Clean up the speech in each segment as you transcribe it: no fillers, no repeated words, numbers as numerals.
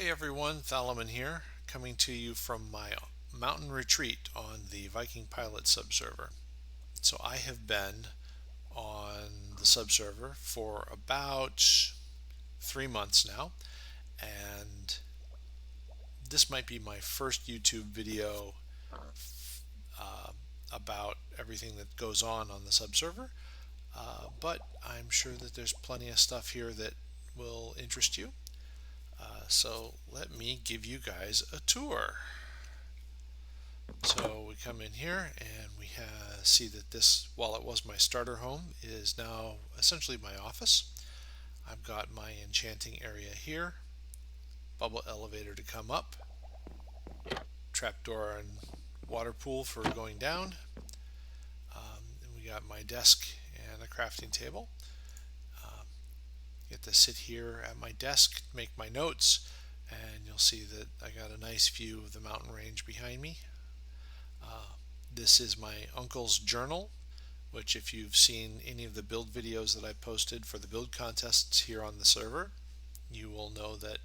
Hi everyone, Thalaman here, coming to you from my mountain retreat on the Viking Pilot Sub Server. So I have been on the sub server for about 3 months now, and this might be my first YouTube video uh, about everything that goes on the sub server, but I'm sure that there's plenty of stuff here that will interest you. So let me give you guys a tour. So we come in here and we see that this, while it was my starter home, is now essentially my office. I've got my enchanting area here, bubble elevator to come up, trapdoor and water pool for going down, and we got my desk and a crafting table. Get to sit here at my desk, make my notes, and you'll see that I got a nice view of the mountain range behind me. This is my uncle's journal, which if you've seen any of the build videos that I posted for the build contests here on the server, you will know that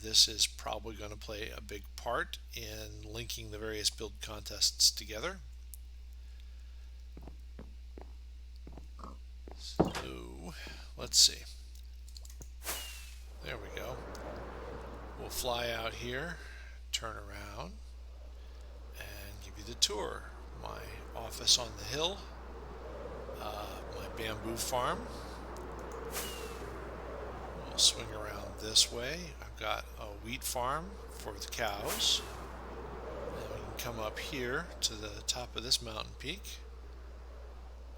this is probably going to play a big part in linking the various build contests together. So let's see. There we go. We'll fly out here, turn around, and give you the tour. My office on the hill, my bamboo farm. We'll swing around this way. I've got a wheat farm for the cows. And we can come up here to the top of this mountain peak.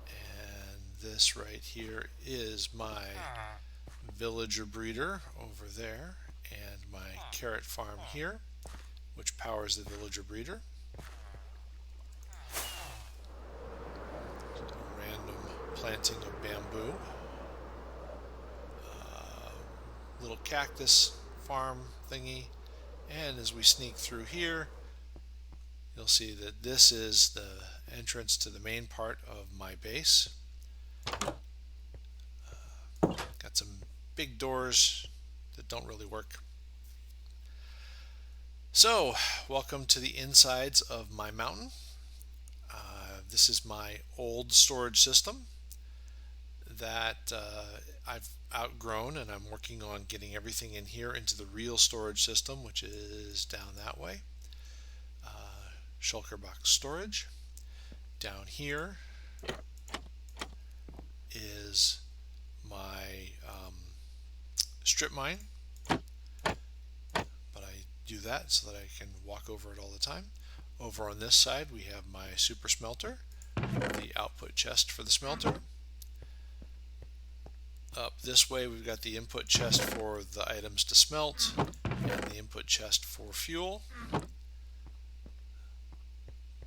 And this right here is my villager breeder over there, and my carrot farm here, which powers the villager breeder. Random planting of bamboo. Little cactus farm thingy. And as we sneak through here, you'll see that this is the entrance to the main part of my base. Got some big doors that don't really work. So, welcome to the insides of my mountain. This is my old storage system that I've outgrown, and I'm working on getting everything in here into the real storage system, which is down that way. Shulker box storage. Down here is my strip mine, but I do that so that I can walk over it all the time. Over on this side we have my super smelter, the output chest for the smelter. Up this way we've got the input chest for the items to smelt and the input chest for fuel.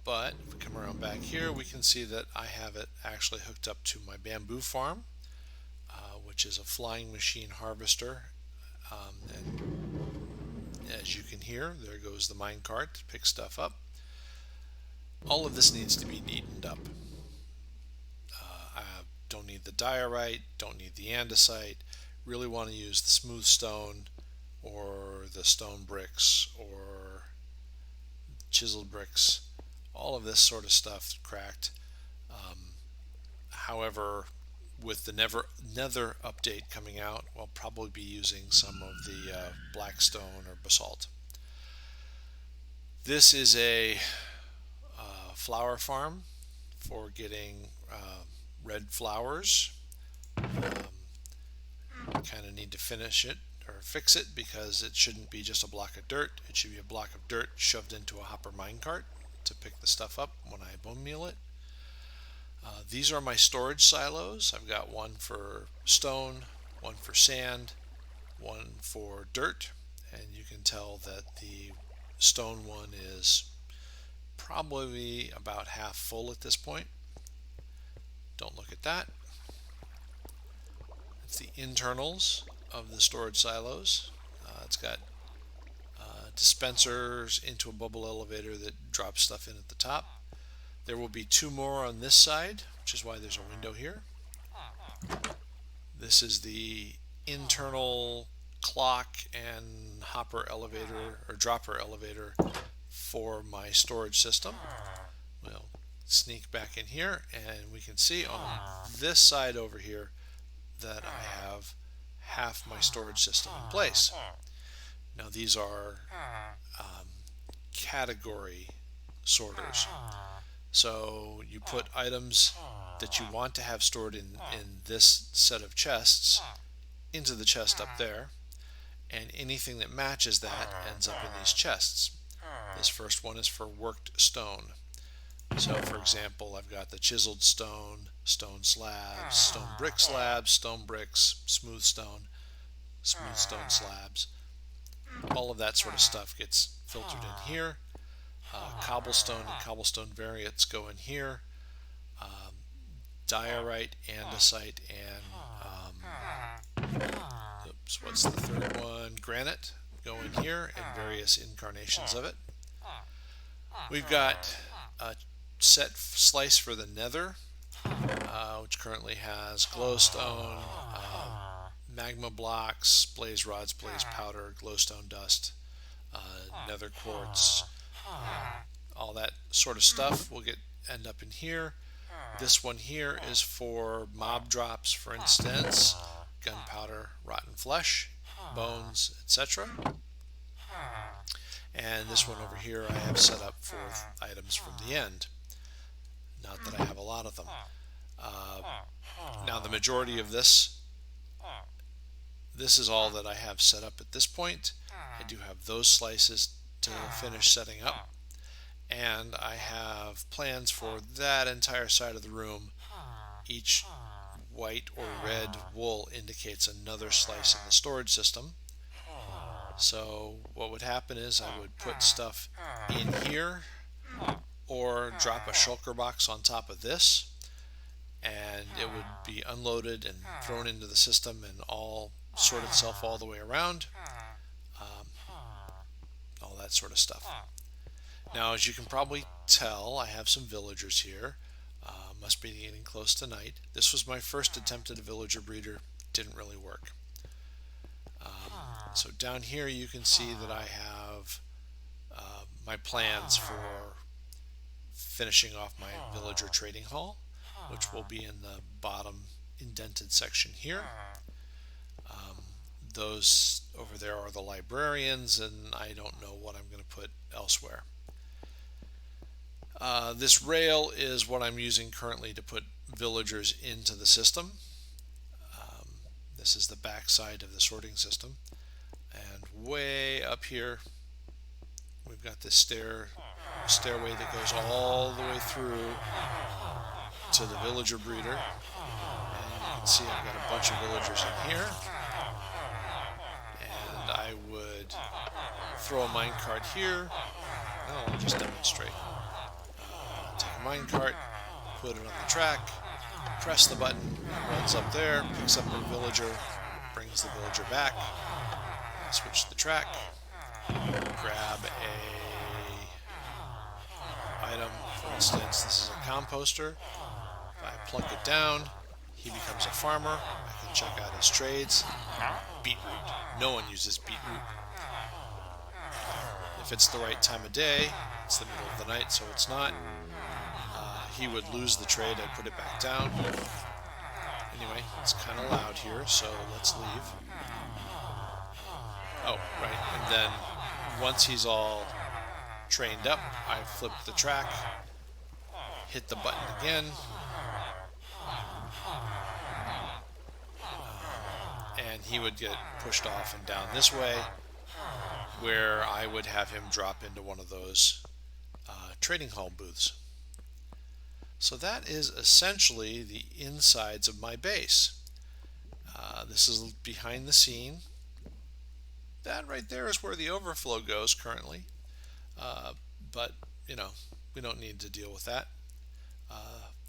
But if we come around back here, we can see that I have it actually hooked up to my bamboo farm, which is a flying machine harvester. And as you can hear, there goes the minecart to pick stuff up. All of this needs to be neatened up. I don't need the diorite, don't need the andesite. Really want to use the smooth stone or the stone bricks or chiseled bricks. All of this sort of stuff cracked. However, with the nether update coming out, we'll probably be using some of the black stone or basalt. This is a flower farm for getting red flowers. Kind of need to finish it or fix it because it shouldn't be just a block of dirt. It should be a block of dirt shoved into a hopper minecart to pick the stuff up when I bone meal it. These are my storage silos. I've got one for stone, one for sand, one for dirt, and you can tell that the stone one is probably about half full at this point. Don't look at that. It's the internals of the storage silos. It's got dispensers into a bubble elevator that drops stuff in at the top. There will be two more on this side, which is why there's a window here. This is the internal clock and hopper elevator or dropper elevator for my storage system. We'll sneak back in here and we can see on this side over here that I have half my storage system in place. Now these are category sorters. So you put items that you want to have stored in this set of chests into the chest up there, and anything that matches that ends up in these chests. This first one is for worked stone. So for example, I've got the chiseled stone, stone slabs, stone brick slabs, stone bricks, smooth stone slabs. All of that sort of stuff gets filtered in here. Cobblestone and cobblestone variants go in here. Diorite, andesite, and what's the third one? Granite go in here, and various incarnations of it. We've got a set slice for the nether, which currently has glowstone, magma blocks, blaze rods, blaze powder, glowstone dust, nether quartz, all that sort of stuff will end up in here. This one here is for mob drops, for instance, gunpowder, rotten flesh, bones, etc. And this one over here I have set up for items from the end. Not that I have a lot of them. Now the majority of this is all that I have set up at this point. I do have those slices to finish setting up, and I have plans for that entire side of the room. Each white or red wool indicates another slice in the storage system. So what would happen is I would put stuff in here or drop a shulker box on top of this, and it would be unloaded and thrown into the system and all sort itself all the way around, all that sort of stuff. Now, as you can probably tell, I have some villagers here. Must be getting close to night. This was my first attempt at a villager breeder. Didn't really work. So down here you can see that I have my plans for finishing off my villager trading hall, which will be in the bottom indented section here. Those over there are the librarians, and I don't know what I'm going to put elsewhere. This rail is what I'm using currently to put villagers into the system. This is the back side of the sorting system. And way up here, we've got this stairway that goes all the way through to the villager breeder. And you can see I've got a bunch of villagers in here. And I would throw a minecart here. I'll just demonstrate. Take a minecart, put it on the track, press the button, it runs up there, picks up a villager, brings the villager back, switch the track, grab a item. For instance, this is a composter. If I plunk it down, he becomes a farmer. I can check out his trades. Beetroot. No one uses beetroot. If it's the right time of day, it's the middle of the night, so it's not. He would lose the trade. I'd put it back down. Anyway, it's kind of loud here, so let's leave. Oh, right. And then once he's all trained up, I flip the track, hit the button again, and he would get pushed off and down this way, where I would have him drop into one of those trading hall booths. So that is essentially the insides of my base. This is behind the scene. That right there is where the overflow goes currently. But, you know, we don't need to deal with that.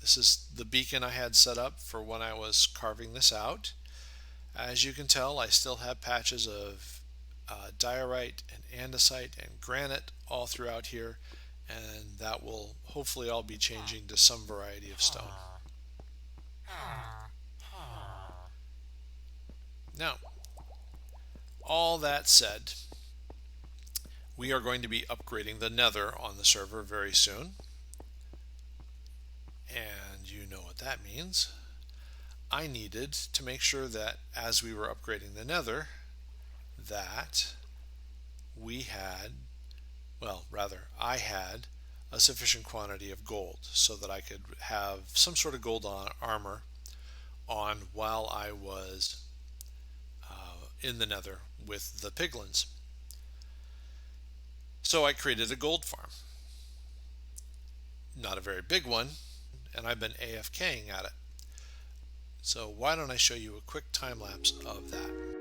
This is the beacon I had set up for when I was carving this out. As you can tell, I still have patches of diorite and andesite and granite all throughout here, and that will hopefully all be changing to some variety of stone. Now, all that said, We are going to be upgrading the nether on the server very soon, and you know what that means. I needed to make sure that as we were upgrading the nether, that we had, well, rather, I had a sufficient quantity of gold so that I could have some sort of gold armor on while I was in the nether with the piglins. So I created a gold farm. Not a very big one, and I've been AFKing at it. So why don't I show you a quick time lapse of that.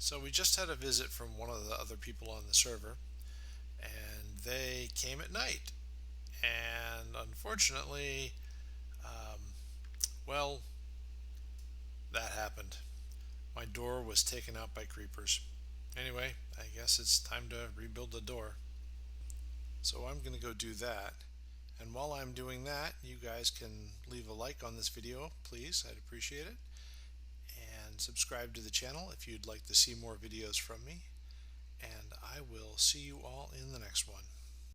So we just had a visit from one of the other people on the server, and they came at night. And unfortunately, um, well, that happened. My door was taken out by creepers. Anyway, I guess it's time to rebuild the door. So I'm going to go do that. And while I'm doing that, you guys can leave a like on this video, please. I'd appreciate it. And subscribe to the channel if you'd like to see more videos from me. And I will see you all in the next one.